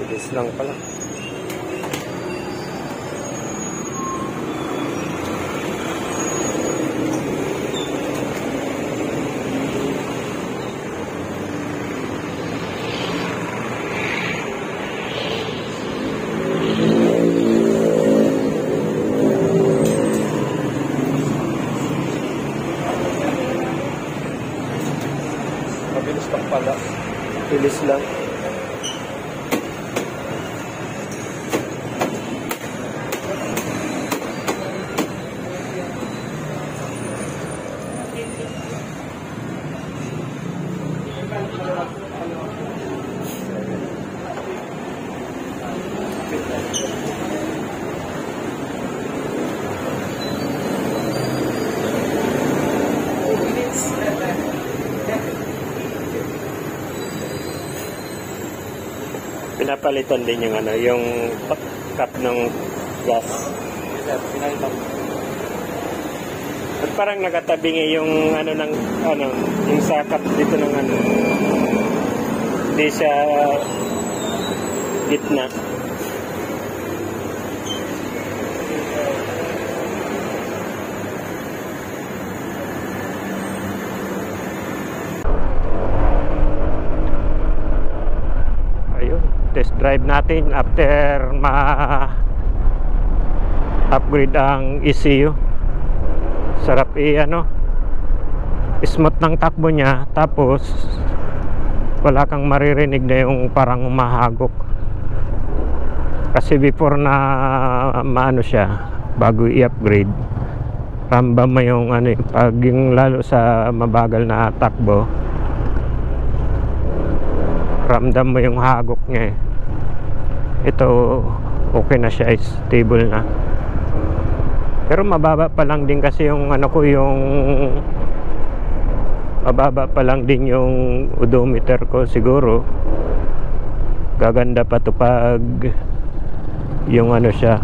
Bilis lang pala. Mabilis lang pala. Bilis lang. Pinapalitan din yung ano, yung cup ng gas. At parang nakatabingi yung ano ng ano, yung sa cup dito ng ano. Hindi siya gitna. Test drive natin after upgrade ang ECU. Sarap ano, smooth ng takbo niya, tapos wala kang maririnig na yung parang mahagok. Kasi before na maano siya, bago i-upgrade, ramdam mo yung ano, pag yung lalo sa mabagal na takbo, ramdam mo yung hagok niya eh. Ito okay na siya, stable na. Pero mababa pa lang din kasi yung ano ko, yung mababa pa lang din yung odometer ko. Siguro gaganda pa to pag yung ano siya,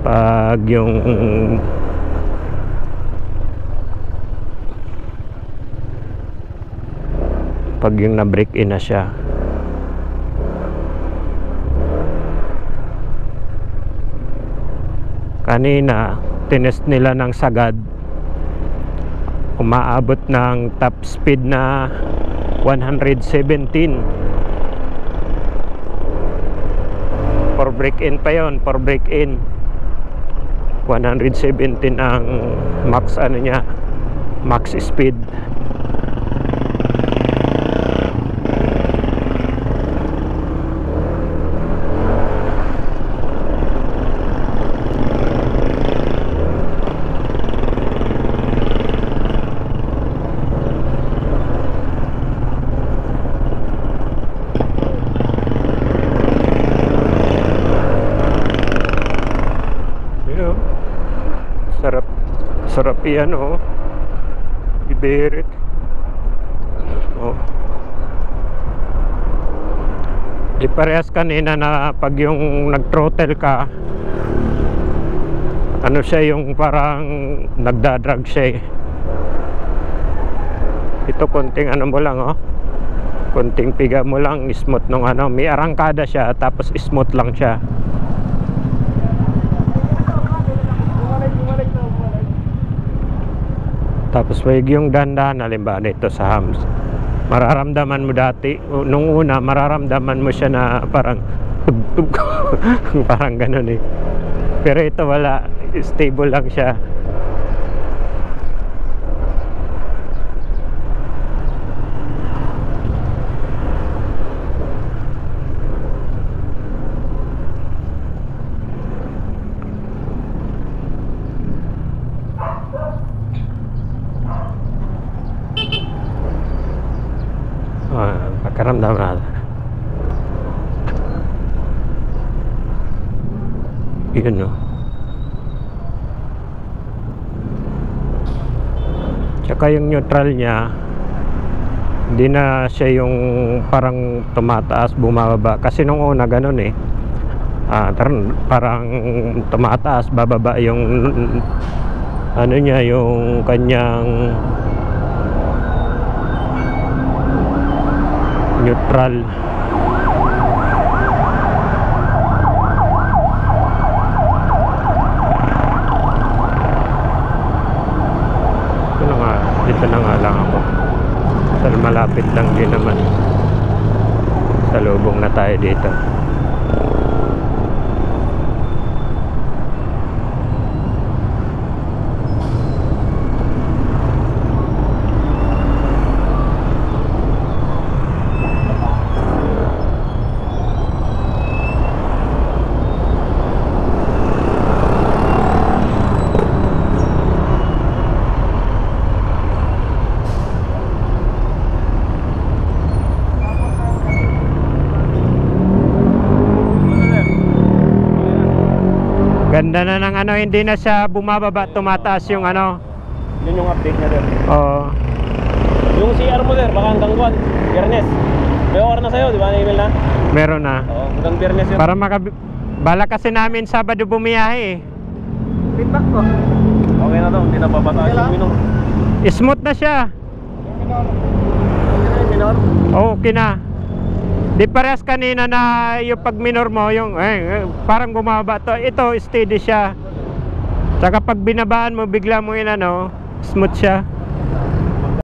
pag yung na-break in na siya. Kanina tinest nila ng sagad, umaabot ng top speed na 117. For break in pa yon, for break in 117 ang max ano niya, max speed. Sarap yan oh, i-bear it oh. Di parehas kanina na pag yung nag-throttle ka, ano siya, yung parang nagdadrag siya eh. Ito konting ano mo lang oh, konting piga mo lang, smooth nung ano, may arangkada siya tapos smooth lang siya. Tapos wag yung dandan, halimbawa nito sa hams, mararamdaman mo dati, nung una mararamdaman mo siya na parang tug-tug parang ganun eh. Pero ito wala, stable lang siya. Pagkaramdam natin yun no. Tsaka yung neutral niya, hindi na siya yung parang tumataas bumababa, kasi nung una ganun eh, parang tumataas bababa yung ano niya, yung kanyang neutral. Dito na nga lang ako. So, malapit lang din naman. Salubong na tayo dito. Ganda na ng ano, hindi na siya bumababa, tumataas yung ano. Yun yung update niya sir. Oo. Yung CR mo sir, baka hanggang buwan, Biyernes. May order na sa'yo, di ba? Na-email na? Meron na. Oo, hanggang Biyernes yun. Para bala kasi namin Sabado bumiyahe eh. Feedback ko. Okay na to, hindi na babataas yung minor. Smooth na siya. Minor? Oo, okay na. Di parehas kanina na yung pag minor mo, yung parang bumaba to. Ito, steady siya. Tsaka pag binabaan mo, bigla mo yun ano, smooth siya.